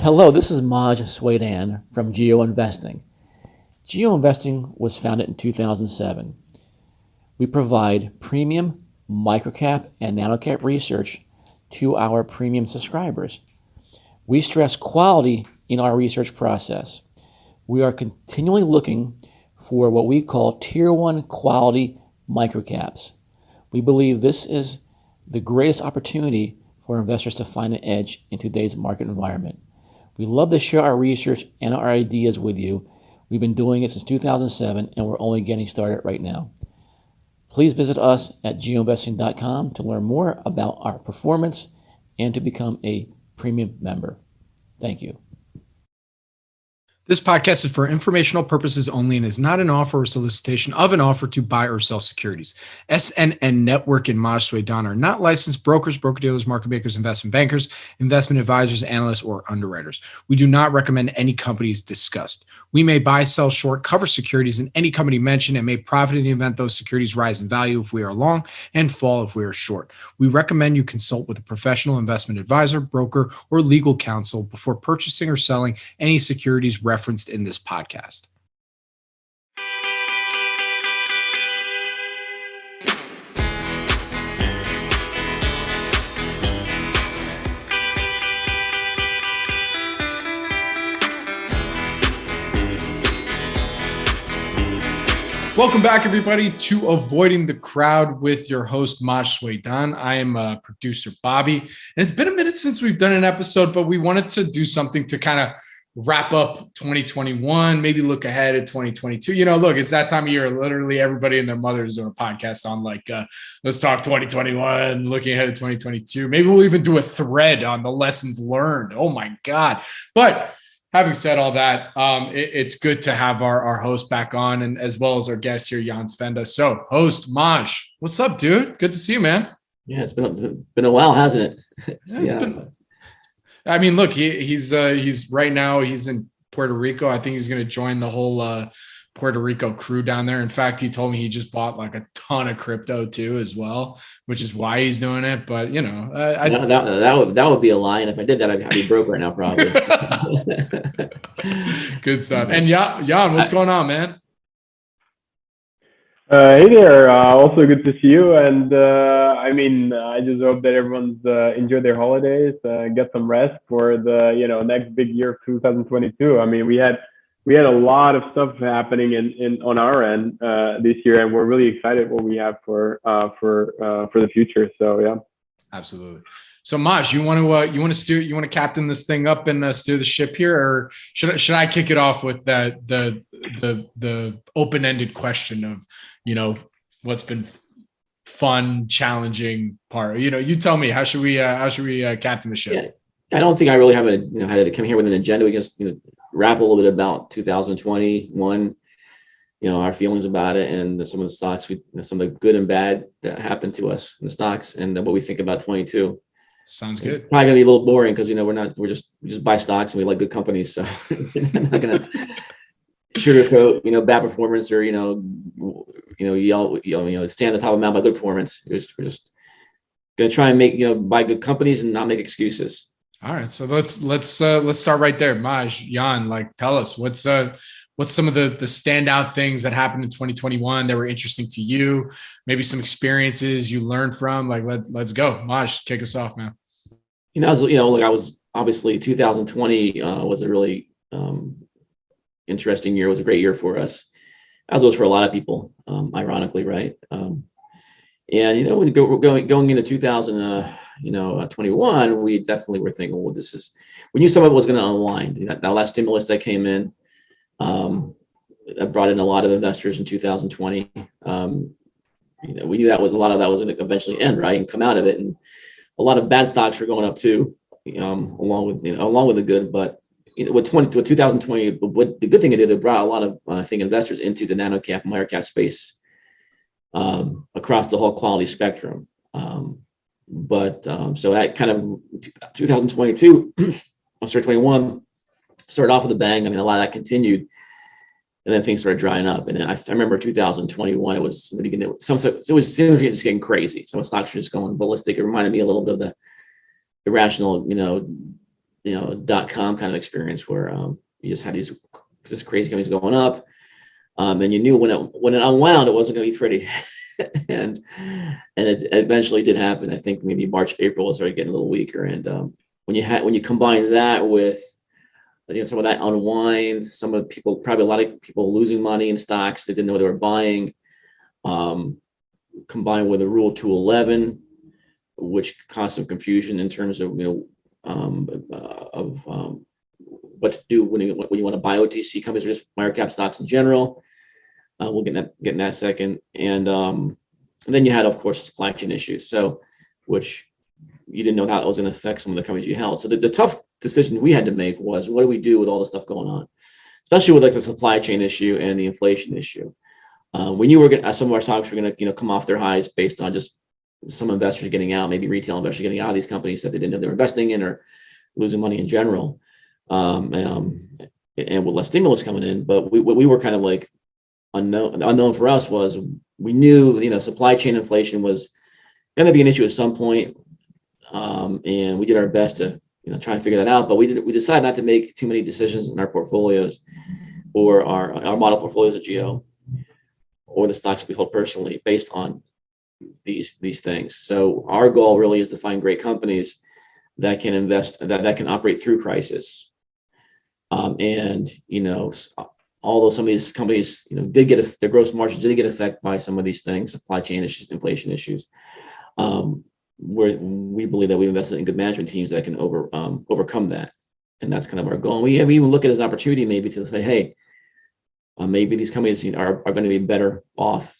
Hello, this is Maj Sweden from Geo Investing. Geo Investing was founded in 2007. We provide premium microcap and nanocap research to our premium subscribers. We stress quality in our research process. We are continually looking for what we call Tier 1 quality microcaps. We believe this is the greatest opportunity for investors to find an edge in today's market environment. We love to share our research and our ideas with you. We've been doing it since 2007 and we're only getting started right now. Please visit us at geoinvesting.com to learn more about our performance and to become a premium member. Thank you. This podcast is for informational purposes only and is not an offer or solicitation of an offer to buy or sell securities. SNN.Network and Maj Sweden are not licensed brokers, broker-dealers, market makers, investment bankers, investment advisors, analysts, or underwriters. We do not recommend any companies discussed. We may buy, sell, short, cover securities in any company mentioned and may profit in the event those securities rise in value if we are long and fall if we are short. We recommend you consult with a professional investment advisor, broker, or legal counsel before purchasing or selling any securities referenced in this podcast. Welcome back, everybody, to Avoiding the Crowd with your host, Maj Sweden. I am producer Bobby, and it's been a minute since we've done an episode, but we wanted to do something to kind of wrap up 2021, maybe look ahead at 2022. Look, it's that time of year. Literally everybody and their mothers doing a podcast on let's talk 2021, looking ahead at 2022. Maybe we'll even do a thread on the lessons learned. Oh my God. But having said all that, it's good to have our host back on, and as well as our guest here, Svenda. So host Maj, what's up, dude? Good to see you, man. Yeah, it's been a while, hasn't it? I mean, look, he's right now he's in Puerto Rico. I think he's going to join the whole Puerto Rico crew down there. In fact, he told me he just bought like a ton of crypto too, as well, which is why he's doing it. But that would be a lie, and if I did that, I'd be broke right now, probably. Good stuff. And Jan, what's going on, man? Hey there. Also good to see you. And I just hope that everyone's enjoyed their holidays, get some rest for the next big year of 2022. I mean, we had a lot of stuff happening on our end this year, and we're really excited what we have for the future. So yeah, absolutely. So Maj, you want to captain this thing up and steer the ship here, or should I kick it off with the open-ended question of what's been fun, challenging part? You tell me, how should we captain the ship? Yeah, I don't think I really have had to come here with an agenda. We just wrap a little bit about 2021, our feelings about it, and some of the stocks, some of the good and bad that happened to us in the stocks, and then what we think about 22. Sounds good. It's probably gonna be a little boring because we just buy stocks and we like good companies, so I'm not gonna sugarcoat bad performance or stay on the top of the mountain by good performance. We're just gonna try and buy good companies and not make excuses. All right, so let's start right there. Maj, Jan, tell us what's some of the standout things that happened in 2021 that were interesting to you, maybe some experiences you learned from. Let's go. Maj, kick us off, man. I was obviously 2020 was a really interesting year. It was a great year for us, as it was for a lot of people, ironically, right? And when going into 2021, we definitely were thinking, well, we knew some of it was going to unwind. That last stimulus that came in, that brought in a lot of investors in 2020. We knew a lot of that was going to eventually end, right, and come out of it. And a lot of bad stocks were going up too, along with the good. But with 2020, what the good thing it did, it brought a lot of investors into the nanocap, microcap space across the whole quality spectrum. So that kind of 2022, sorry, 21 started off with a bang. I mean, a lot of that continued, and then things started drying up. And I remember 2021, it was the beginning. It was just getting crazy. Some stocks were just going ballistic. It reminded me a little bit of the irrational, .com kind of experience where you just had these just crazy companies going up, and you knew when it unwound, it wasn't going to be pretty. and it eventually did happen. I think maybe March, April, it started getting a little weaker. And when you combine that with some of that unwind, some of people, probably a lot of people losing money in stocks they didn't know they were buying, combined with the Rule 211, which caused some confusion in terms of what to do when you want to buy OTC companies or just MicroCap stocks in general. We'll get in that second. And then you had, of course, supply chain issues. So, which you didn't know how it was going to affect some of the companies you held. So the tough decision we had to make was, what do we do with all the stuff going on, especially with like the supply chain issue and the inflation issue. We knew some of our stocks were going to come off their highs based on just some investors getting out, maybe retail investors getting out of these companies that they didn't know they were investing in or losing money in general, and with less stimulus coming in. But we were kind of like unknown for us was we knew supply chain inflation was going to be an issue at some point, and we did our best to try and figure that out. But we decided not to make too many decisions in our portfolios or our model portfolios at Geo or the stocks we hold personally based on these things. So our goal really is to find great companies that can invest, that can operate through crisis. And although some of these companies did get their gross margins did get affected by some of these things, supply chain issues, inflation issues, we believe that we invested in good management teams that can overcome that. And that's kind of our goal. And we even look at it as an opportunity maybe to say, hey, maybe these companies are going to be better off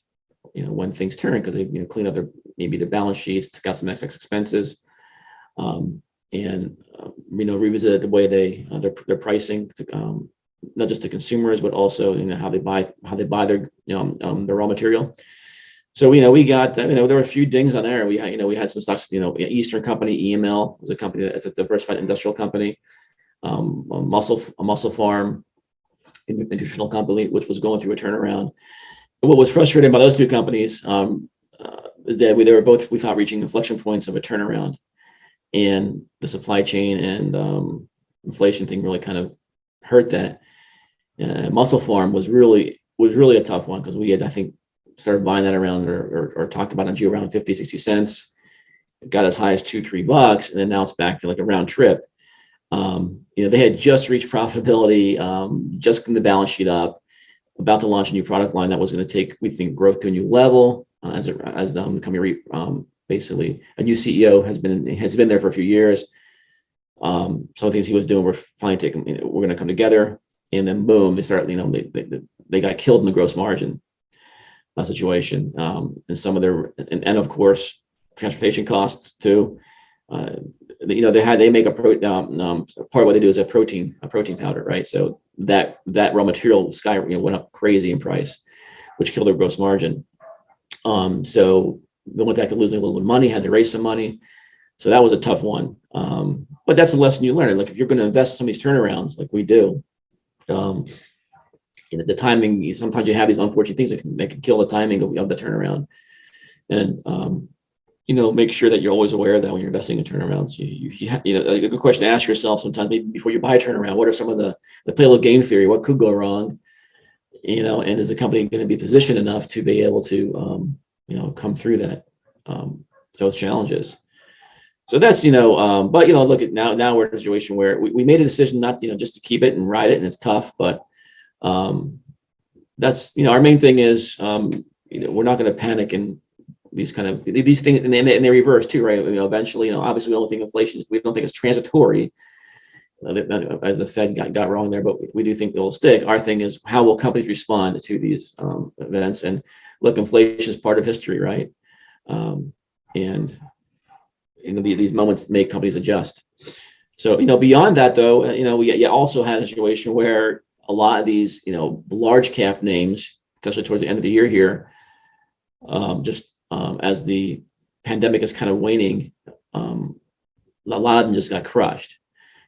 when things turn, because they clean up their balance sheets, took out some excess expenses, and revisit the way their pricing to, not just to consumers but also how they buy their their raw material. So we got there were a few dings on there. We had some stocks. Eastern Company, EML, was a company that's a diversified industrial company. A muscle farm, a nutritional company, which was going through a turnaround. What was frustrating about those two companies is that they were both, we thought, reaching inflection points of a turnaround, and the supply chain and inflation thing really kind of hurt that. Muscle Farm was really a tough one, because we had, I think, started buying that around or talked about on Geo around 50, 60 cents. It got as high as $2-3, and then now it's back to like a round trip. They had just reached profitability, just getting the balance sheet up, about to launch a new product line that was going to take, we think, growth to a new level. As the company basically, a new CEO has been there for a few years. Some of the things he was doing were finally we're going to come together, and then boom, they start. They got killed in the gross margin situation, and some of their and of course transportation costs too. They make a part of what they do is a protein powder, right? So that raw material went up crazy in price, which killed their gross margin. So they went back to losing a little bit of money, had to raise some money. So that was a tough one. But that's a lesson you learn. Like, if you're going to invest in some of these turnarounds, like we do, the timing, sometimes you have these unfortunate things that can kill the timing of the turnaround. And make sure that you're always aware of that when you're investing in turnarounds. A good question to ask yourself sometimes, maybe before you buy a turnaround, what are some of the play a little game theory? What could go wrong? And is the company going to be positioned enough to be able to, come through that, those challenges? So that's, but, look at now we're in a situation where we made a decision not, just to keep it and ride it. And it's tough, but that's, our main thing is, we're not going to panic and these things, and they reverse too, right? Eventually, obviously we don't think inflation, we don't think it's transitory, as the Fed got wrong there, but we do think they'll stick. Our thing is, how will companies respond to these events? And look, inflation is part of history, right? And these moments make companies adjust. So beyond that, though, we also had a situation where a lot of these large cap names, especially towards the end of the year here, as the pandemic is kind of waning, a lot of them just got crushed.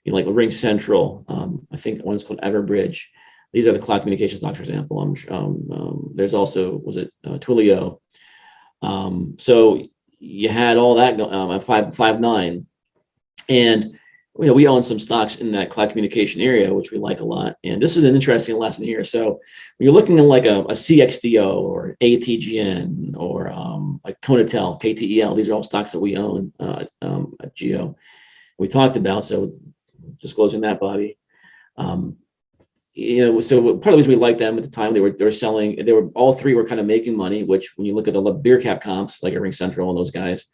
Like Ring Central, I think one's called Everbridge. These are the cloud communications stocks, for example. There's also, was it Twilio? So you had all that go at 5.9, and we own some stocks in that cloud communication area, which we like a lot. And this is an interesting lesson here. So when you're looking at like a CXDO or ATGN or like Conatel, KTEL, these are all stocks that we own at Geo. We talked about, so disclosing that, Bobby. So part of the reason we liked them at the time, they were selling, all three were kind of making money, which when you look at the beer cap comps, like Ring Central and those guys,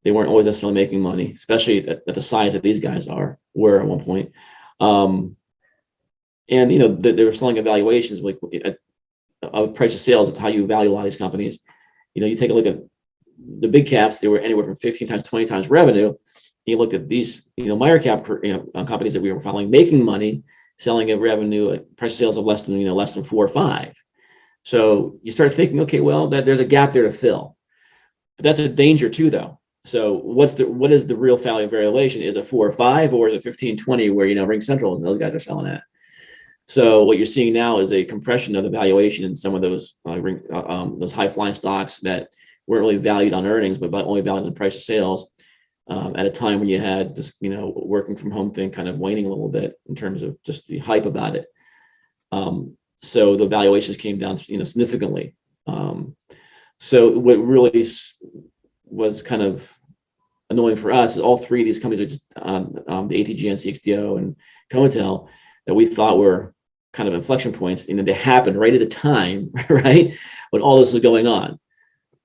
they weren't always necessarily making money, especially at the size that these guys were at one point. And they were selling evaluations like of price of sales. It's how you value a lot of these companies. You take a look at the big caps; they were anywhere from 15 times, 20 times revenue. You looked at these, microcap companies that we were following making money, selling a revenue, price of sales of less than 4 or 5. So you start thinking, okay, well, that there's a gap there to fill, but that's a danger too, though. So what is the real value valuation? Is it 4 or 5, or is it 15, 20 where, Ring Central and those guys are selling at? So what you're seeing now is a compression of the valuation in some of those high flying stocks that weren't really valued on earnings, but only valued on the price of sales at a time when you had this, working from home thing kind of waning a little bit in terms of just the hype about it. So the valuations came down, significantly. So what really was kind of annoying for us is all three of these companies are just the ATGN, CXDO, and Conatel that we thought were kind of inflection points, they happened right at a time, right, when all this is going on.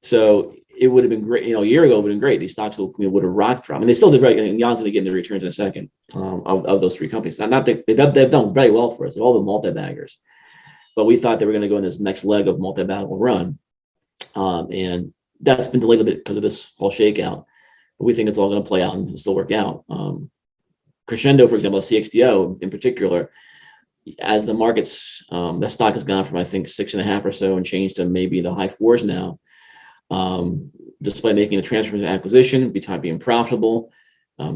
So it would have been great, a year ago, it would have been great. These stocks would have rocked from, and they still did right. And Jan's going to get into returns in a second of those three companies. They've done very well for us. They've all been multi-baggers, but we thought they were going to go in this next leg of multi-bagger run, and that's been delayed a bit because of this whole shakeout. But we think it's all going to play out and still work out. Crescendo, for example, CXDO in particular, as the markets, that stock has gone from, I think, 6.5 or so and changed to maybe the high 4s now, despite making a transformative acquisition, being profitable,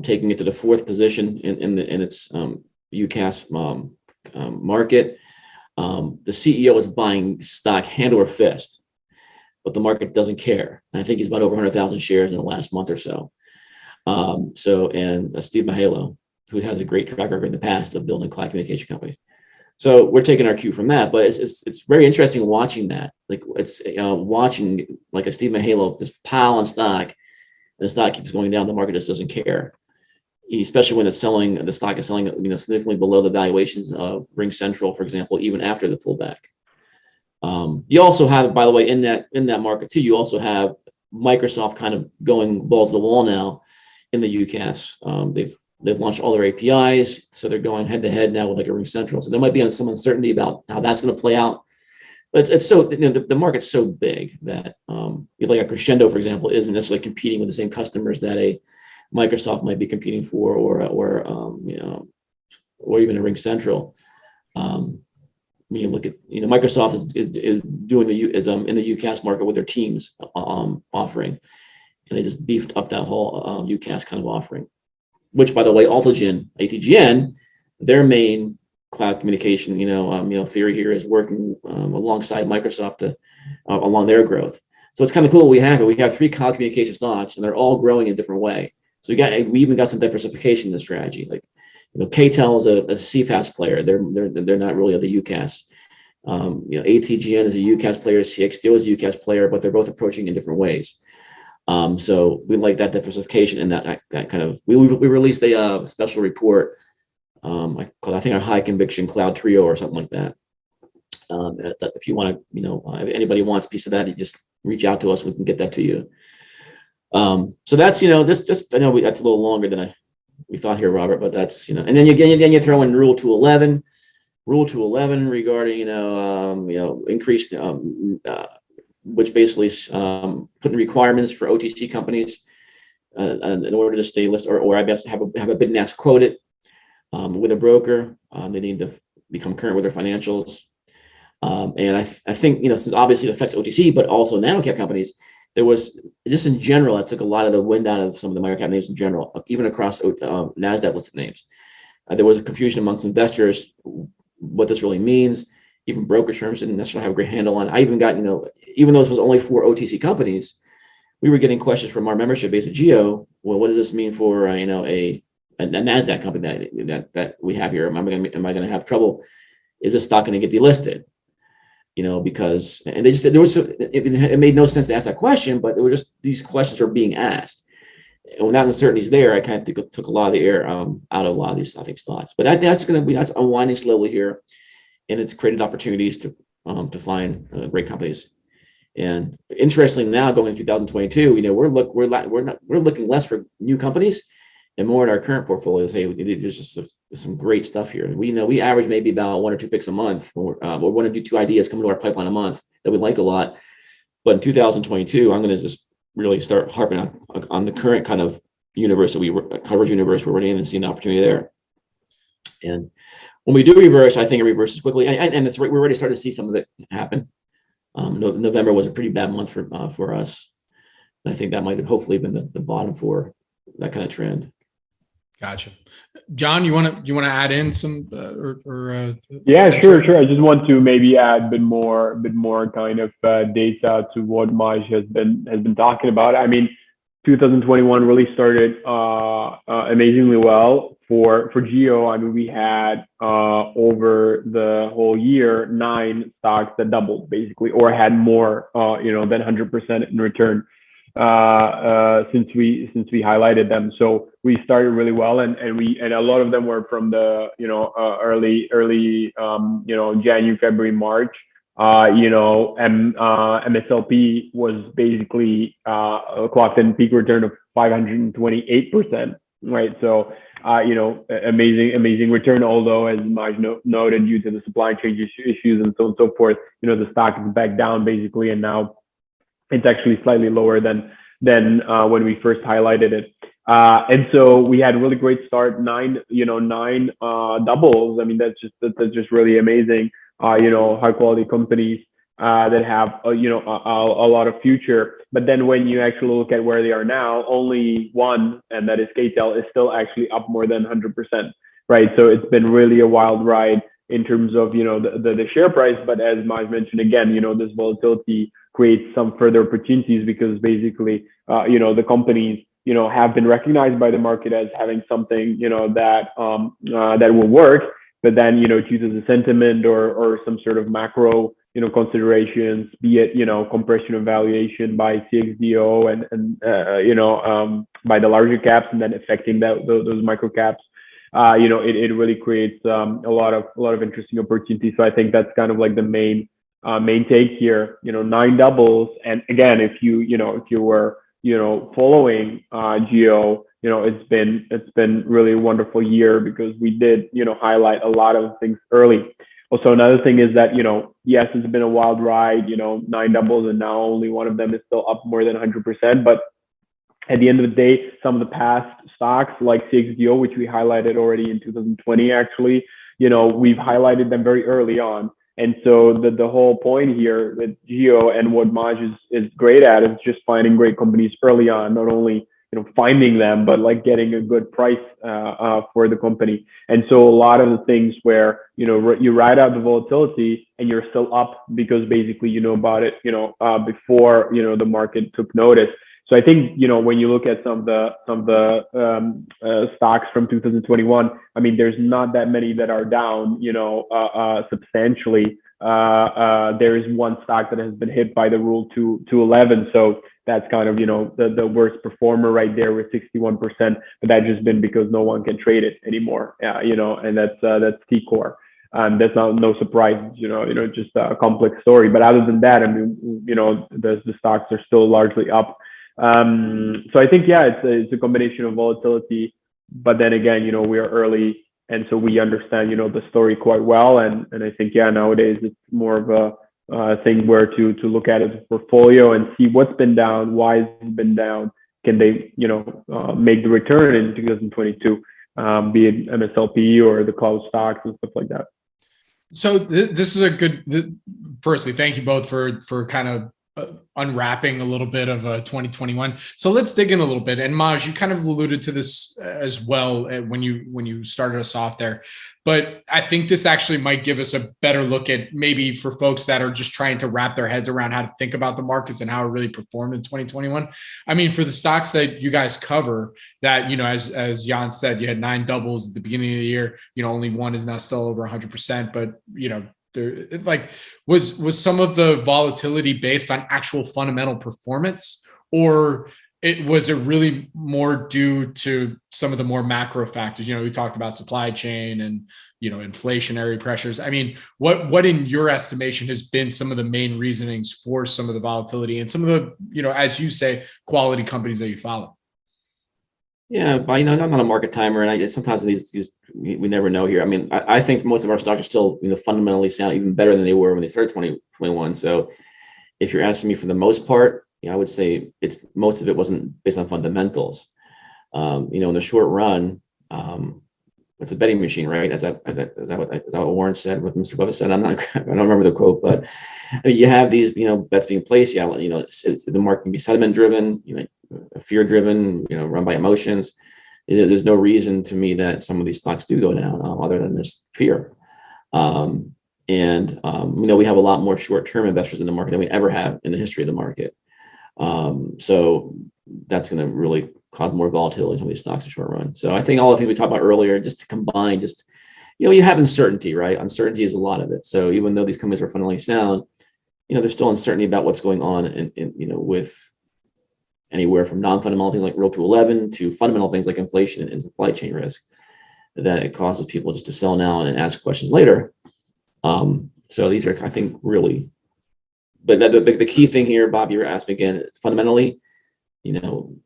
taking it to the 4th position in its UCAS market. The CEO is buying stock hand over fist, but the market doesn't care. And I think he's bought over 100,000 shares in the last month or so. And Steve Mahalo, who has a great track record in the past of building cloud communication companies. So we're taking our cue from that, but it's very interesting watching that. Like it's watching like a Steve Mahalo just pile on stock, and the stock keeps going down. The market just doesn't care, especially when the stock is selling significantly below the valuations of Ring Central, for example, even after the pullback. You also have, by the way, in that market too, you also have Microsoft kind of going balls to the wall now in the UCAS. They've launched all their APIs, so they're going head to head now with like a Ring Central. So there might be some uncertainty about how that's going to play out. But it's so the market's so big that like a Crescendo, for example, isn't necessarily competing with the same customers that a Microsoft might be competing for, or even a Ring Central. When you look at Microsoft is doing in the UCAS market with their Teams offering, and they just beefed up that whole UCAS kind of offering. Which, by the way, ATGN, their main cloud communication, theory here is working alongside Microsoft along their growth. So it's kind of cool. We have 3 cloud communication stocks, and they're all growing in a different way. So we even got some diversification in the strategy. Like, KTEL is a CPaaS player. They're not really the UCAS. ATGN is a UCAS player. CXDO is a UCAS player, but they're both approaching in different ways. So we like that diversification and that kind of. We released a special report. I think our high conviction cloud trio or something like that. If you want to, if anybody wants a piece of that, you just reach out to us. We can get that to you. So that's this. I know that's a little longer than we thought here, Robert. But that's and then you throw in Rule 211. Rule 211 regarding increased. Which basically putting requirements for OTC companies in order to stay listed, or I have to have a bid and ask quoted with a broker. They need to become current with their financials. And I think since obviously it affects OTC, but also nanocap companies, there was just in general that took a lot of the wind out of some of the microcap names in general, even across NASDAQ listed names. There was a confusion amongst investors what this really means. Even broker terms didn't necessarily have a great handle on it. I even got, even though this was only 4 OTC companies, we were getting questions from our membership base at Geo. Well, what does this mean for, a a NASDAQ company that we have here. Am I going to have trouble? Is this stock going to get delisted? Because and they just it made no sense to ask that question, but there were just these questions are being asked. And when that uncertainty is there, I kind of think it took a lot of the air out of a lot of these stocks. But that's unwinding slowly here, and it's created opportunities to find great companies. And interestingly, now going into 2022, we're looking less for new companies and more at our current portfolios. Hey, there's just some great stuff here. We average maybe about 1 or 2 picks a month. We want to do 2 ideas coming to our pipeline a month that we like a lot. But in 2022, I'm going to just really start harping on the current kind of universe coverage universe we're in and seeing the opportunity there. And when we do reverse, I think it reverses quickly, and we're already starting to see some of it happen. November was a pretty bad month for us, and I think that might have hopefully been the bottom for that kind of trend. Gotcha. John, you want to add in some yeah, sure. I just want to maybe add a bit more kind of data to what Maj has been talking about. I mean, 2021 really started amazingly well for Geo. I mean, we had over the whole year 9 stocks that doubled basically, or had more than 100% in return since we highlighted them. So we started really well, and a lot of them were from the early January, February, March. MSLP was basically clocked in peak return of 528%, right? So amazing return, although as Maj noted, due to the supply chain issues and so on and so forth, the stock is back down basically, and now it's actually slightly lower than when we first highlighted it. And so we had a really great start, 9 doubles. I mean, that's just really amazing. High quality companies that have a lot of future. But then when you actually look at where they are now, only one, and that is KTEL, is still actually up more than 100%, right? So it's been really a wild ride in terms of the share price. But as Maj mentioned again, this volatility creates some further opportunities, because basically the companies have been recognized by the market as having something that will work. But then due to the sentiment or some sort of macro considerations, be it compression of valuation by CXDO and by the larger caps, and then affecting those micro caps, it really creates a lot of interesting opportunities. So I think that's kind of like the main take here. 9 doubles, and again, if you were following Geo, it's been really a wonderful year, because we did highlight a lot of things early. Also, another thing is that yes, it's been a wild ride, 9 doubles, and now only one of them is still up more than 100%. But at the end of the day, some of the past stocks like CXDO, which we highlighted already in 2020, actually, we've highlighted them very early on. And so the whole point here with Geo, and what Maj is great at, is just finding great companies early on, not only finding them, but like getting a good price for the company. And so a lot of the things where you ride out the volatility and you're still up because basically you know about it before the market took notice. So I think when you look at some of the stocks from 2021, I mean, there's not that many that are down substantially. There is one stock that has been hit by the Rule 211, so that's kind of the worst performer right there with 61%. But that's just been because no one can trade it anymore, and that's T-Core. That's no surprise, just a complex story. But other than that, I mean, the stocks are still largely up. So I think, it's a combination of volatility, but then again, we are early, and so we understand, the story quite well. And I think, nowadays it's more of a thing where to look at it as a portfolio and see what's been down, why it's been down. Can they, make the return in 2022, be it MSLP or the cloud stocks and stuff like that. So this is a good, firstly, thank you both for kind of unwrapping a little bit of 2021. So let's dig in a little bit. And Maj, you kind of alluded to this as well when you started us off there. But I think this actually might give us a better look at maybe for folks that are just trying to wrap their heads around how to think about the markets and how it really performed in 2021. I mean, for the stocks that you guys cover, that, as Jan said, you had 9 doubles at the beginning of the year. Only one is now still over 100%, but there, like, was some of the volatility based on actual fundamental performance, or was it really more due to some of the more macro factors? We talked about supply chain and inflationary pressures. I mean, what in your estimation has been some of the main reasonings for some of the volatility and some of the as you say, quality companies that you follow? Yeah, but I'm not a market timer, and sometimes these we never know here. I mean, I think most of our stocks are still fundamentally sound, even better than they were when they started 2021. So, if you're asking me for the most part, I would say most of it wasn't based on fundamentals. In the short run, it's a betting machine, right? Is that what Warren said? What Mr. Buffett said? I don't remember the quote, but you have these bets being placed. Yeah, the market can be sentiment driven, fear driven, run by emotions. There's no reason to me that some of these stocks do go down other than this fear. We have a lot more short-term investors in the market than we ever have in the history of the market. So that's going to really cause more volatility in some of these stocks in short run. So I think all the things we talked about earlier, just to combine, you have uncertainty, right? Uncertainty is a lot of it. So even though these companies are fundamentally sound, there's still uncertainty about what's going on in with anywhere from non-fundamental things like Roll to 11 to fundamental things like inflation and supply chain risk, that it causes people just to sell now and ask questions later. So these are, I think, really, but the key thing here, Bob, you were asking again, fundamentally,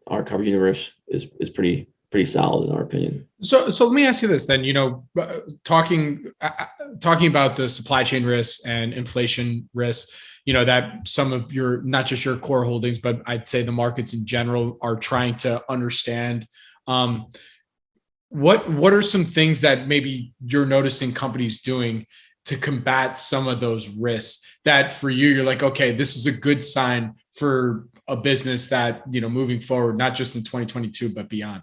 our coverage universe is pretty solid in our opinion. So let me ask you this then, talking about the supply chain risks and inflation risks, that some of your, not just your core holdings, but I'd say the markets in general are trying to understand. What are some things that maybe you're noticing companies doing to combat some of those risks that for you, you're like, okay, this is a good sign for a business that, moving forward, not just in 2022, but beyond?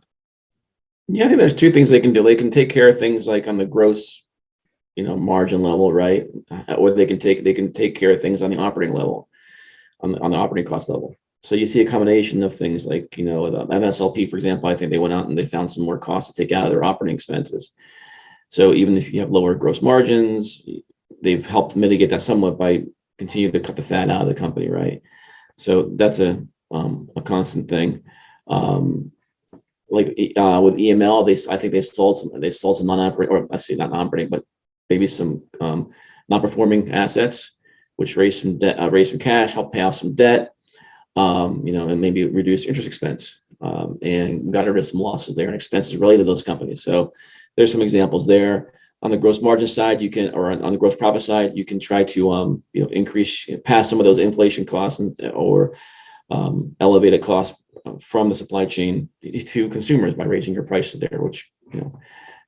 Yeah, I think there's 2 things they can do. They can take care of things like on the gross, margin level, right? Or they can take care of things on the operating level, on the operating cost level. So you see a combination of things like, the MSLP, for example. I think they went out and they found some more costs to take out of their operating expenses. So even if you have lower gross margins, they've helped mitigate that somewhat by continuing to cut the fat out of the company, right? So that's a constant thing. With EML, I think they sold some non-operating, or I say not non-operating, but maybe some non-performing assets, which raised some debt, raised some cash, helped pay off some debt, and maybe reduce interest expense, and got rid of some losses there and expenses related to those companies. So there's some examples there. On the gross margin side, or on the gross profit side, you can try to increase, pass some of those inflation costs or elevated costs from the supply chain to consumers by raising your prices there, which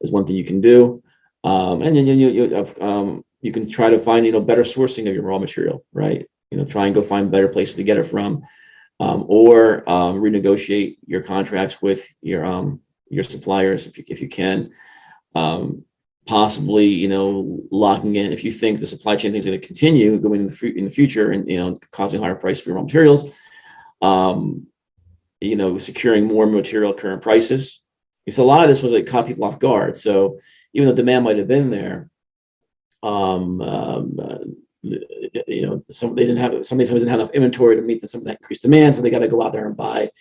is one thing you can do. And then you can try to find better sourcing of your raw material, right? Try and go find better places to get it from, or renegotiate your contracts with your suppliers if you can. Possibly, locking in, if you think the supply chain thing is going to continue going in the future and, causing higher price for raw materials, securing more material at current prices. Because a lot of this was like caught people off guard. So even though demand might have been there, some didn't have enough inventory to meet some of that increased demand. So they got to go out there and buy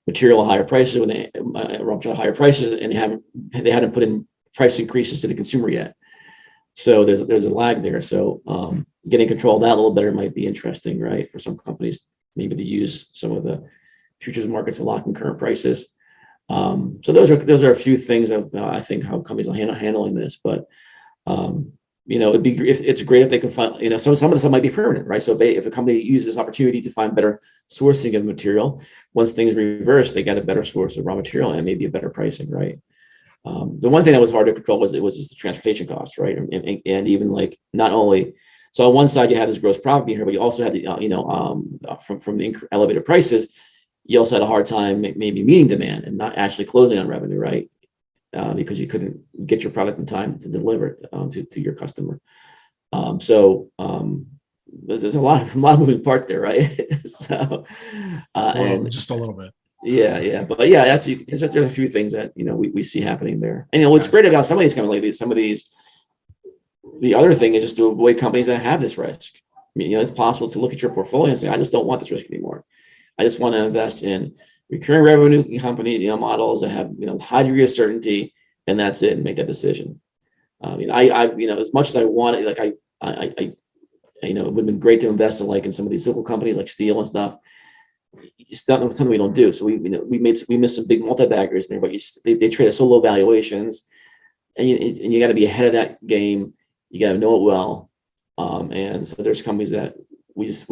material at higher prices when they raw material higher prices, and they hadn't put in price increases to the consumer yet. So there's a lag there. So getting control of that a little better might be interesting, right? For some companies, maybe to use some of the futures markets to lock in current prices. So those are a few things of I think how companies are handling this. But it's great if they can find some of the stuff might be permanent, right? So if a company uses this opportunity to find better sourcing of material, once things reverse, they get a better source of raw material and maybe a better pricing, right? The one thing that was hard to control was just the transportation costs, right? And even like not only So on one side, you have this gross profit being here, but you also had the, from the elevated prices, you also had a hard time maybe meeting demand and not actually closing on revenue, right? Because you couldn't get your product in time to deliver it to your customer. There's a lot of moving parts there, right? So, and just a little bit. Yeah. But yeah, there's a few things that, we see happening there. And, what's great about some of these companies, the other thing is just to avoid companies that have this risk. I mean, it's possible to look at your portfolio and say, I just don't want this risk anymore. I just want to invest in recurring revenue company, models that have, high degree of certainty, and that's it, and make that decision. I've, as much as I want it, like I it would have been great to invest in some of these cyclical companies like steel and stuff. It's not something we don't do. So we missed some big multi-baggers there, but they trade at so low valuations, and you got to be ahead of that game. You got to know it well. And so there's companies that we just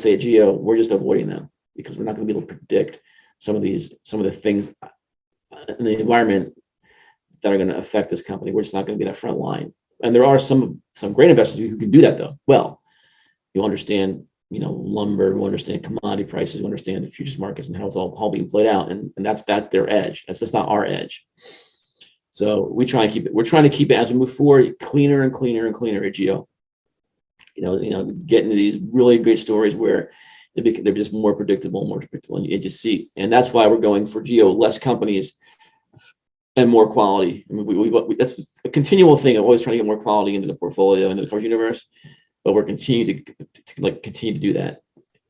say at Geo, we're just avoiding them because we're not going to be able to predict some of the things in the environment that are going to affect this company. We're just not going to be that front line. And there are some great investors who can do that though. Well, you understand, lumber, who understand commodity prices, who understand the futures markets and how it's all being played out. And that's their edge. That's just not our edge. So we're trying to keep it as we move forward, cleaner and cleaner and cleaner at Geo. Getting to these really great stories where they're just more predictable, and you just see. And that's why we're going for Geo, less companies and more quality. I mean, that's a continual thing of always trying to get more quality into the portfolio, into the course universe. But we're continue to do that,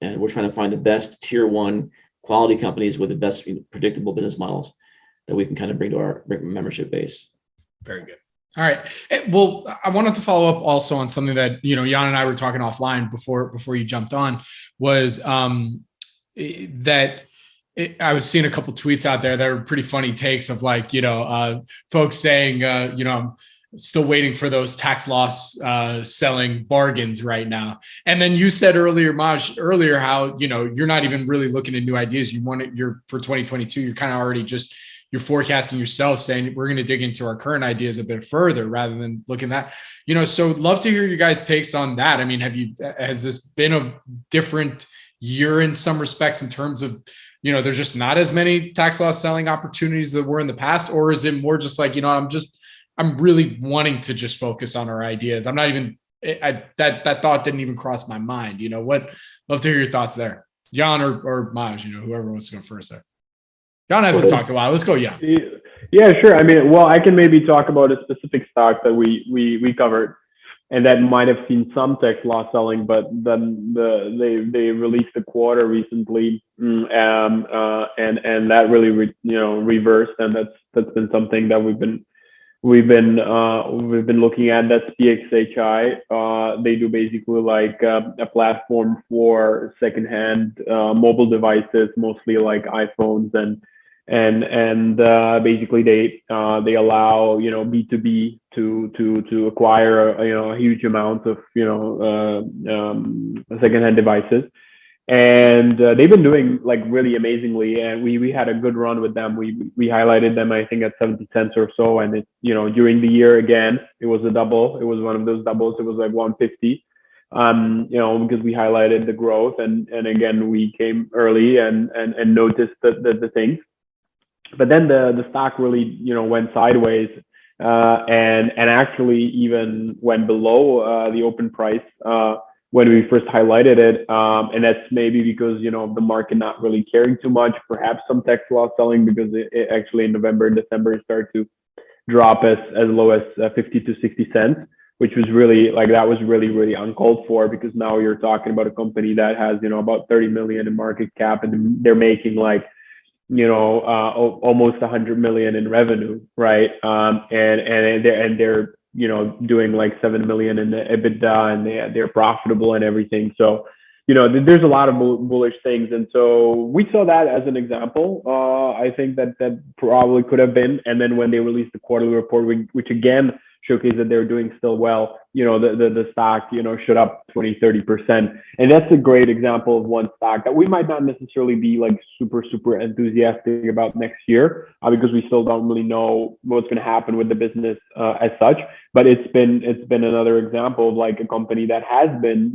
and we're trying to find the best tier one quality companies with the best predictable business models that we can kind of bring to our membership base. Very good. All right. Well, I wanted to follow up also on something that, Jan and I were talking offline before you jumped on, was that I was seeing a couple of tweets out there that were pretty funny takes of folks saying, I'm still waiting for those tax loss selling bargains right now. And then you said earlier, Maj, how, you're not even really looking at new ideas. You want it, for 2022, you're kind of already you're forecasting yourself saying we're going to dig into our current ideas a bit further rather than looking at that, so love to hear you guys' takes on that. I mean, has this been a different year in some respects in terms of, there's just not as many tax loss selling opportunities that were in the past, or is it more just like, I'm really wanting to just focus on our ideas. I'm not even, that thought didn't even cross my mind. Love to hear your thoughts there. Jan or Maj, whoever wants to go first there. Jan hasn't talked a while. Let's go, Jan. Yeah, sure. I mean, well, I can maybe talk about a specific stock that we covered, and that might have seen some tax loss selling, but then they released a quarter recently, and that really reversed, and that's been something that we've been looking at. That's PXHI. They do basically like a platform for secondhand mobile devices, mostly like iPhones, and basically they allow B2B to acquire a huge amount of secondhand devices. And they've been doing like really amazingly, and we had a good run with them. We highlighted them, I think, at 70 cents or so, and it during the year again it was a double. It was one of those doubles. It was like 150, because we highlighted the growth, and again we came early and noticed the things. But then the stock really went sideways, and actually even went below the open price when we first highlighted it, and that's maybe because the market not really caring too much, perhaps some tax loss selling, because it actually in November and December started to drop as low as 50 to 60 cents, which was really really uncalled for, because now you're talking about a company that has about 30 million in market cap, and they're making like almost 100 million in revenue, right? And they're doing like 7 million in the EBITDA, and they're profitable and everything. So there's a lot of bullish things, and so we saw that as an example. I think that probably could have been. And then when they released the quarterly report, which again showcased that they're doing still well, the stock shot up 20-30%, and that's a great example of one stock that we might not necessarily be like super enthusiastic about next year, because we still don't really know what's going to happen with the business as such. But it's been another example of like a company that has been,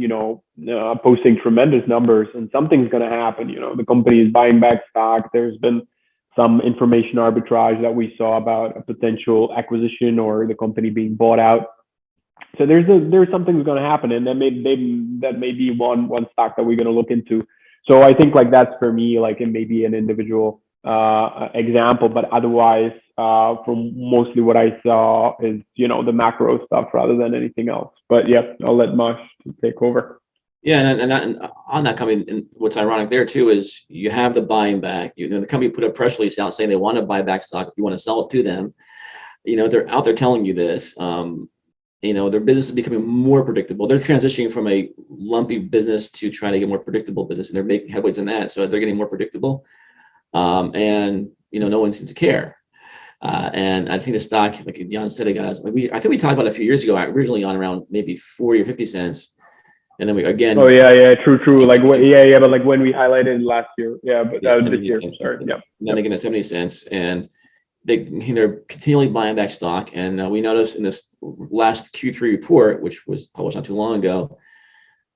posting tremendous numbers, and something's going to happen. The company is buying back stock. There's been some information arbitrage that we saw about a potential acquisition or the company being bought out. So there's something's going to happen, and that may be one stock that we're going to look into. So I think like that's for me, like it may be an individual example, but otherwise, from mostly what I saw is the macro stuff rather than anything else. But yeah, I'll let Mosh take over. Yeah, and on that company, and what's ironic there too is you have the buying back. The company put a press release out saying they want to buy back stock if you want to sell it to them. They're out there telling you this. Their business is becoming more predictable. They're transitioning from a lumpy business to trying to get more predictable business, and they're making headways in that. So they're getting more predictable, and no one seems to care. And I think the stock, like Jan said, I think we talked about it a few years ago, originally on around maybe 40 or 50 cents. And then we again. Oh yeah, true. Like but like when we highlighted last year, but this year, sorry, yeah. And then again at 70 cents, and they're continually buying back stock. And we noticed in this last Q3 report, which was published not too long ago,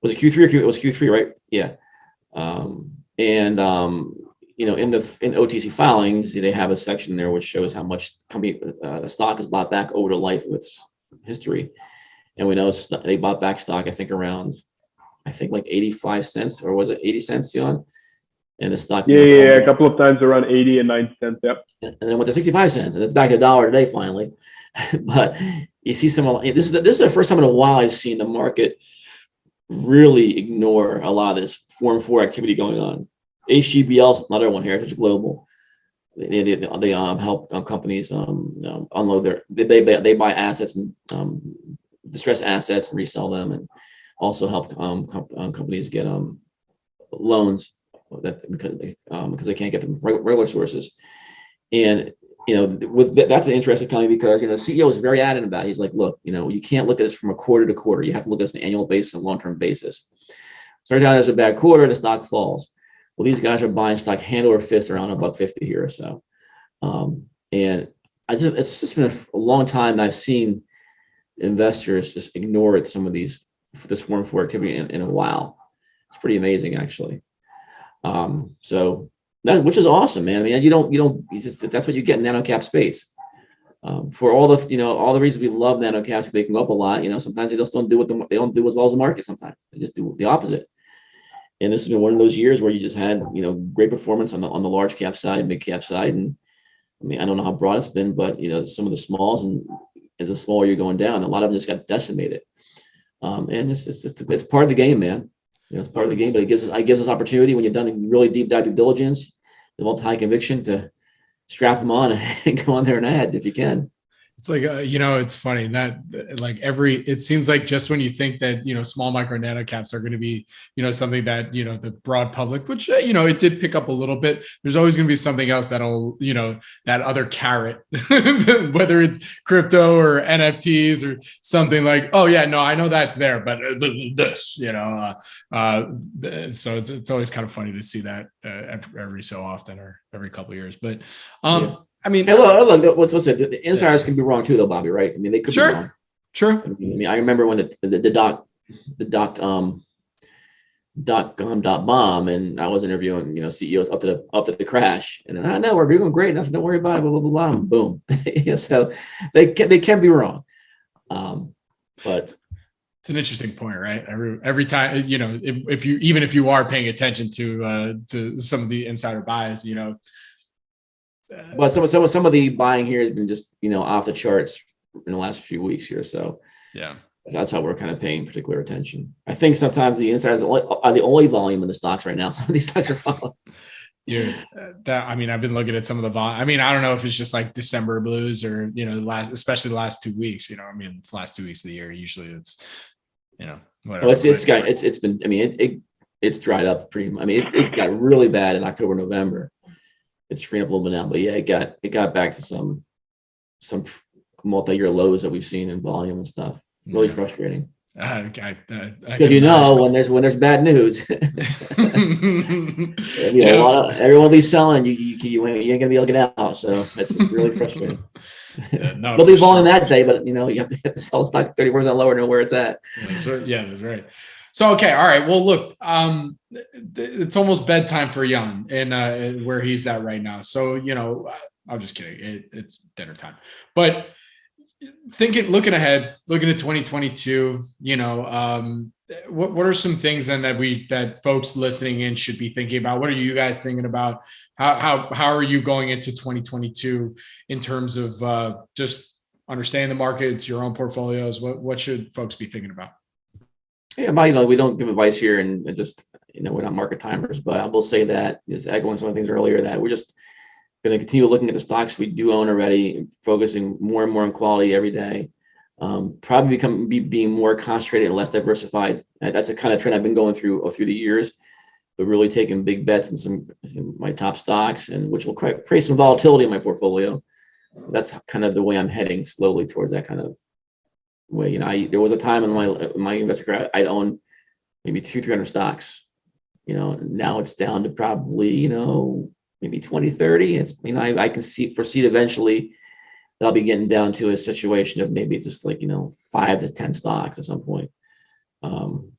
was it Q3 or it was Q3, right? Yeah. In OTC filings, they have a section there which shows how much the stock is bought back over the life of its history. And we know they bought back stock, I think like 85 cents, or was it 80 cents, Jan? And the stock. A couple of times around 80 and 90 cents, yep. And then went to 65 cents, and it's back to $1 today finally. But you see this is the first time in a while I've seen the market really ignore a lot of this Form 4 activity going on. HGBL is another one, Heritage Global. They help companies unload they buy assets and distressed assets and resell them, and also help companies get loans because they can't get them from regular sources. And that's an interesting time because the CEO is very adamant about it. He's like, look, you can't look at this from a quarter to quarter. You have to look at this on an annual basis and long-term basis. So every time there's a bad quarter, the stock falls. Well, these guys are buying stock hand over fist around $1.50 here or so. And it's just been a long time that I've seen investors just ignore some of this Form 4 activity in a while. It's pretty amazing, actually. So that, which is awesome, man. I mean, that's what you get in nano-cap space. For all the reasons we love nano-caps, they can go up a lot. Sometimes they just don't do they don't do as well as the market. Sometimes they just do the opposite. And this has been one of those years where you just had, great performance on the large cap side, mid cap side. And I mean, I don't know how broad it's been, but some of the smalls, and as the smaller you're going down, a lot of them just got decimated. And it's part of the game, man. It's part of the game, but it gives us opportunity when you've done really deep dive due diligence, developed high conviction to strap them on and go on there and add if you can. It's like, it's funny that like it seems like just when you think that, small micro nano caps are going to be, something that, the broad public, which, it did pick up a little bit. There's always going to be something else that'll, that other carrot, whether it's crypto or NFTs or something like, oh yeah, no, I know that's there, but this, so it's always kind of funny to see that every so often or every couple of years, but, yeah. I mean, hey, look, what's it? The insiders can be wrong too, though, Bobby. Right? I mean, they could be wrong. Sure. I mean, I remember when the dot-com bomb, and I was interviewing, CEOs up to the crash, and no, we're doing great. Nothing, don't worry about it. Blah blah blah. blah boom. So they can be wrong, but it's an interesting point, right? Every time, if you are paying attention to some of the insider buys, But some of the buying here has been just off the charts in the last few weeks here. So yeah, that's how we're kind of paying particular attention. I think sometimes the insiders are the only volume in the stocks right now. Some of these stocks are falling. Dude, I've been looking at some of the volume. I mean, I don't know if it's just like December blues or especially the last 2 weeks. It's the last 2 weeks of the year. Usually it's whatever. Well, it's been. I mean, it's dried up pretty. I mean, it got really bad in October, November. It's freeing up a little bit now, but yeah, it got back to some multi-year lows that we've seen in volume and stuff. Really frustrating. Because when there's bad news, everyone will be selling. You ain't gonna be looking out. So it's just really frustrating. No, They'll be for falling sure. that day, but you have to sell the stock 30% lower than where it's at. Yeah, that's right. So, okay. All right. Well, look, it's almost bedtime for Jan and where he's at right now. So, I'm just kidding. It's dinner time, but looking ahead, looking at 2022, what are some things then that folks listening in should be thinking about? What are you guys thinking about? How are you going into 2022 in terms of just understanding the markets, your own portfolios? What should folks be thinking about? Yeah, but we don't give advice here, and just we're not market timers, but I will say that, just echoing some of the things earlier, that we're just going to continue looking at the stocks we do own already, focusing more and more on quality every day. Probably being more concentrated and less diversified. That's a kind of trend I've been going through the years, but really taking big bets in my top stocks, and which will create some volatility in my portfolio. That's kind of the way I'm heading slowly towards that kind of way. There was a time in my investor career I'd own maybe 200-300 stocks. Now it's down to probably maybe 20, 30. It's I can foresee eventually that I'll be getting down to a situation of maybe just 5 to 10 stocks at some point. And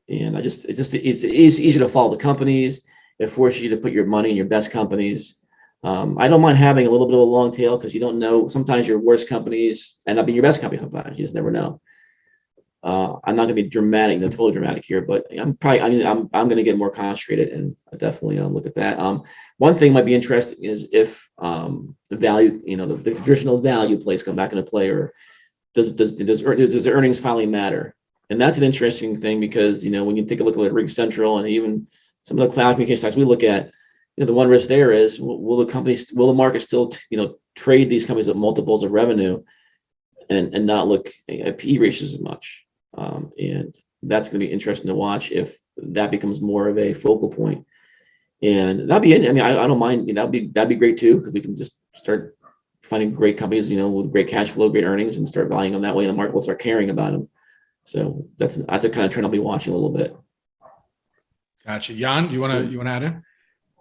it's easy to follow the companies. It forces you to put your money in your best companies. I don't mind having a little bit of a long tail, because you don't know. Sometimes your worst companies end up being your best companies. Sometimes you just never know. I'm not going to be dramatic, totally dramatic here, but I'm going to get more concentrated, and I definitely look at that. One thing might be interesting is if the value, the traditional value plays come back into play, or does the earnings finally matter? And that's an interesting thing, because when you take a look at Rig Central and even some of the cloud communication stocks we look at, the one risk there is, will the market still trade these companies at multiples of revenue and not look at PE ratios as much? And that's going to be interesting to watch if that becomes more of a focal point. And that'd be it. I don't mind. That'd be great too, because we can just start finding great companies, with great cash flow, great earnings, and start valuing them that way. And the market will start caring about them. So that's a kind of trend I'll be watching a little bit. Gotcha. Jan, you want to add in?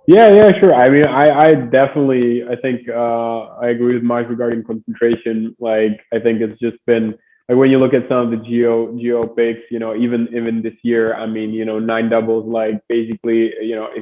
Yeah, sure. I definitely, I think I agree with Mike regarding concentration. I think it's just been, when you look at some of the geo picks, even this year, 9 doubles, basically,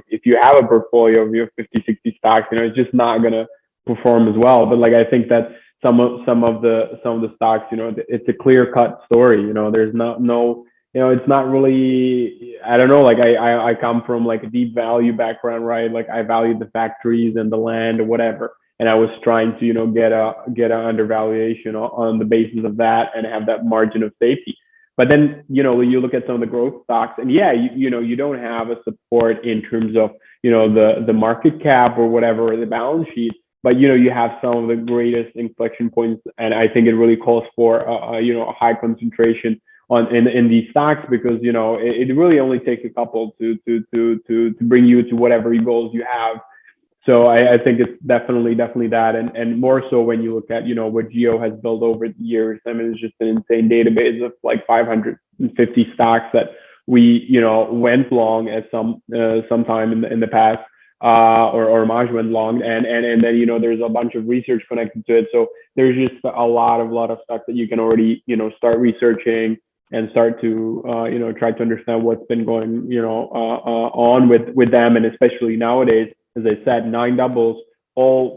if you have a portfolio of 50, 60 stocks, it's just not gonna perform as well. But I think that some of the stocks, it's a clear cut story. There's no it's not really, I don't know, I come from a deep value background, right? I valued the factories and the land or whatever. And I was trying to, get an undervaluation on the basis of that and have that margin of safety. But then, you look at some of the growth stocks, and you don't have a support in terms of, the market cap or whatever, or the balance sheet. But, you have some of the greatest inflection points. And I think it really calls for, a high concentration in these stocks, because it really only takes a couple to bring you to whatever goals you have. So I think it's definitely that, and more so when you look at what Geo has built over the years. It's just an insane database of 550 stocks that we went long at some time in the past, or Maj went long, and then there's a bunch of research connected to it. So there's just a lot of stuff that you can already start researching and start to try to understand what's been going on with them, and especially nowadays, as I said, 9 doubles, all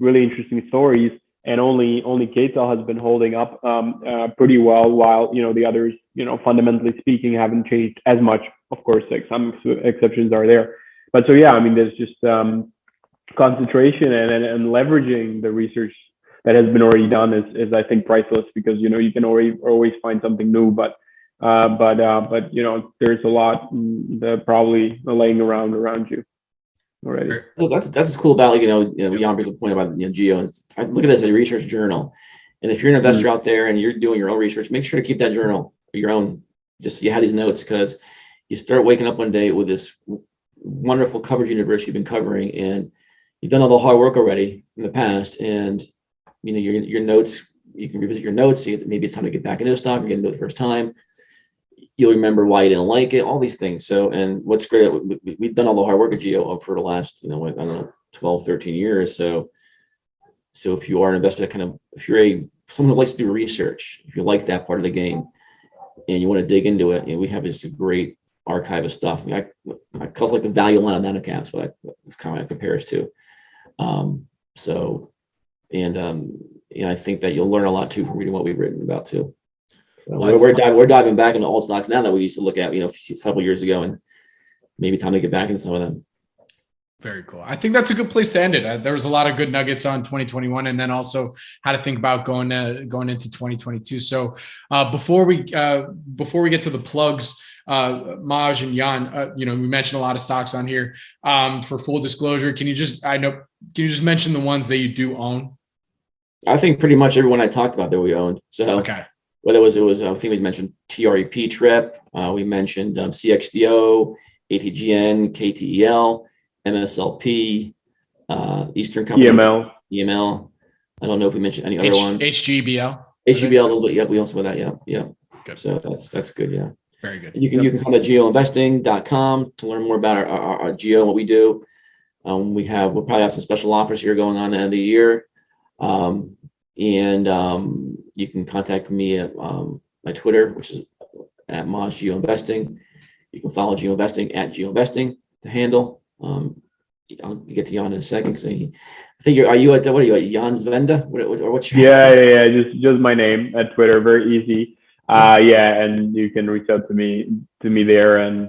really interesting stories, and only KTEL has been holding up pretty well, while the others fundamentally speaking haven't changed as much. Of course, some exceptions are there, but so yeah, there's just concentration and leveraging the research that has been already done is I think priceless, because you can always find something new, but there's a lot that probably laying around you already. Well, that's cool about Jan brings a point about Geo. I look at it as a research journal, and if you're an investor out there and you're doing your own research, make sure to keep that journal your own. Just you have these notes, because you start waking up one day with this wonderful coverage universe you've been covering, and you've done all the hard work already in the past, and your notes, you can revisit your notes, see maybe it's time to get back into a stock, or get into it the first time. You'll remember why you didn't like it, all these things. So, and what's great, we've done all the hard work at Geo for the last, 12, 13 years. So So if you are an investor that if you're someone who likes to do research, if you like that part of the game and you want to dig into it, we have just a great archive of stuff. I call it like the value line of nanocaps, but it's kind of what it compares to. I think that you'll learn a lot too from reading what we've written about too. So we're diving back into alt stocks now that we used to look at, several years ago, and maybe time to get back into some of them. Very cool. I think that's a good place to end it. There was a lot of good nuggets on 2021, and then also how to think about going into 2022. So before we get to the plugs, Maj and Jan, we mentioned a lot of stocks on here. For full disclosure, can you just mention the ones that you do own? I think pretty much everyone I talked about that we owned. So okay. Whether it was I think we mentioned TREP Trip, we mentioned CXDO, ATGN, KTEL, MSLP, Eastern Company, EML. I don't know if we mentioned any other ones. HGBL. HGBL a little bit. Yep, we also saw that. Yeah. Good. So that's good. Yeah. Very good. You can come to geoinvesting.com to learn more about our geo and what we do. We'll probably have some special offers here going on at the end of the year. You can contact me at my Twitter, which is at Maj GeoInvesting. You can follow GeoInvesting at GeoInvesting, the handle. I'll get to Jan in a second. I think are you at Jan Svenda? Or what's your Yeah. Just my name at Twitter. Very easy. And you can reach out to me there, and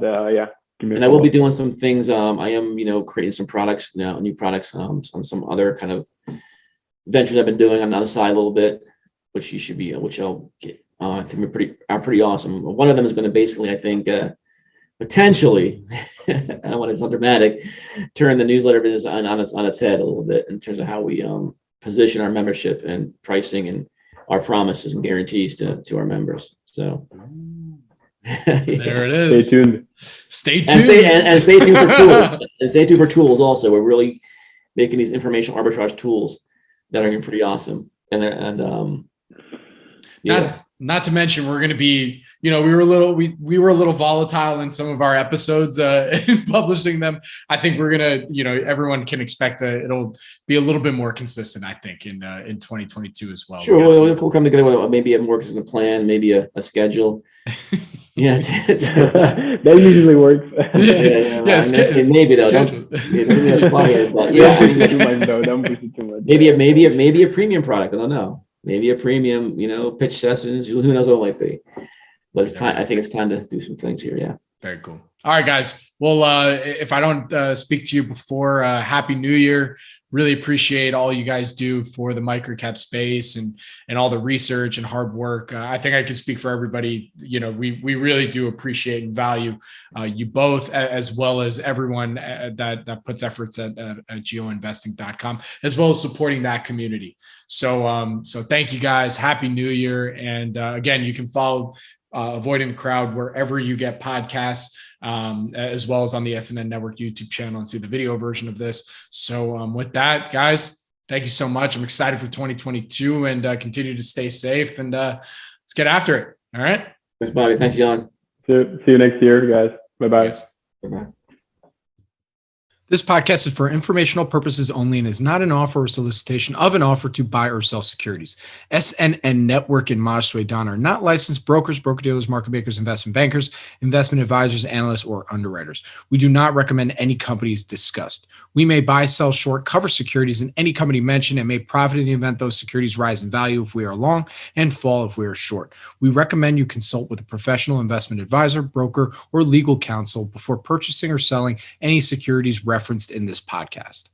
give me and I will be doing some things. I am, creating some products now, new products, on some other kind of ventures I've been doing on the other side a little bit, which I'll get. I think are pretty awesome. One of them is going to basically, I think, potentially, I don't want to sound dramatic, turn the newsletter business on its head a little bit in terms of how we position our membership and pricing and our promises and guarantees to our members. So there it is. Stay tuned. And stay tuned for tools. And stay tuned for tools also. We're really making these informational arbitrage tools that are pretty awesome. Not to mention, we're going to be, we were a little volatile in some of our episodes in publishing them. I think we're going to, everyone can expect it'll be a little bit more consistent, I think, in 2022 as well. Sure. We'll come together with maybe a more consistent plan, maybe a schedule. Yeah, that usually works. Maybe though. Don't push it too much. Maybe a premium product. I don't know. Maybe a premium, pitch sessions. Who knows what it might be? But it's time. I think it's time to do some things here. Yeah. Very cool. All right, guys. Well, if I don't speak to you before, Happy New Year. Really appreciate all you guys do for the microcap space and all the research and hard work. I think I can speak for everybody. We really do appreciate and value you both, as well as everyone that puts efforts at geoinvesting.com, as well as supporting that community. So thank you guys. Happy New Year. And again, you can follow Avoiding the Crowd wherever you get podcasts, as well as on the SNN.Network YouTube channel, and see the video version of this. So with that, guys, thank you so much. I'm excited for 2022 and continue to stay safe, and let's get after it. All right. Thanks, Bobby. Thanks, Jan. See you next year, guys. Bye-bye. Bye-bye. This podcast is for informational purposes only and is not an offer or solicitation of an offer to buy or sell securities. SNN.Network and Maj Sweden are not licensed brokers, broker-dealers, market makers, investment bankers, investment advisors, analysts, or underwriters. We do not recommend any companies discussed. We may buy, sell, short, cover securities in any company mentioned and may profit in the event those securities rise in value if we are long and fall if we are short. We recommend you consult with a professional investment advisor, broker, or legal counsel before purchasing or selling any securities referenced in this podcast.